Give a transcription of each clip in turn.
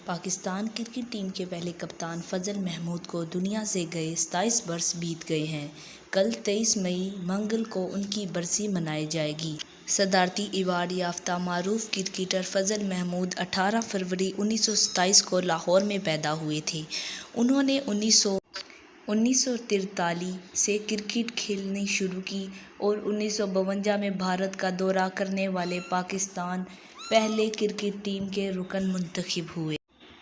Pakistan cricket team کے پہلے کپتان فضل محمود کو دنیا سے گئے 27 برس بیت گئے ہیں۔ کل 23 مئی منگل کو ان کی برسی منائی جائے گی۔ صدارتی ایوارڈ یافتہ معروف کرکٹر فضل محمود 18 فروری 1927 کو لاہور میں پیدا ہوئے تھے۔ انہوں نے 1943 سے کرکٹ کھیلنی شروع کی اور 1952 میں بھارت کا دورہ کرنے والے پاکستان پہلے کرکٹ ٹیم کے رکن منتخب ہوئے۔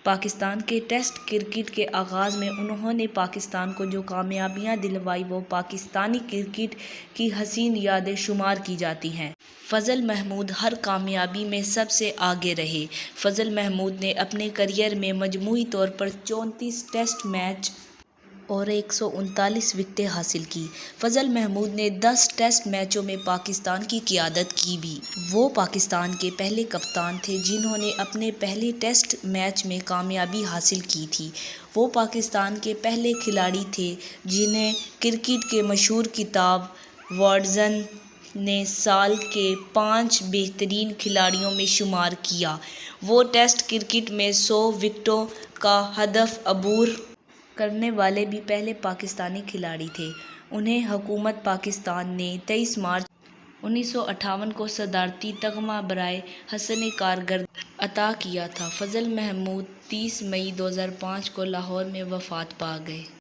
پاکستان کے ٹیسٹ کرکٹ کے آغاز میں انہوں نے پاکستان کو جو کامیابیاں دلوائیں وہ پاکستانی کرکٹ کی حسین یادیں شمار کی جاتی ہیں۔ فضل محمود ہر کامیابی میں سب سے آگے رہے۔ فضل محمود نے اپنے کیریئر میں مجموعی طور پر 34 ٹیسٹ میچ اور 139 وکٹیں حاصل کیں۔ فضل محمود نے 10 ٹیسٹ میچوں میں پاکستان کی قیادت کی بھی۔ وہ پاکستان کے پہلے کپتان تھے جنہوں نے اپنے پہلے ٹیسٹ میچ میں کامیابی حاصل کی تھی۔ وہ پاکستان کے پہلے کھلاڑی تھے جنہیں کرکٹ کے مشہور کتاب واٹسن نے سال کے 5 بہترین کھلاڑیوں میں شمار کیا۔ وہ ٹیسٹ کرکٹ میں 100 وکٹوں کا ہدف عبور کرنے والے بھی پہلے پاکستانی کھلاڑی تھے۔ انہیں حکومت پاکستان نے 23 مارچ 1958 کو صدارتی تمغہ برائے حسنِ کارکردگی عطا کیا تھا۔ فضل محمود 30 مئی 2005 کو لاہور میں وفات پا گئے۔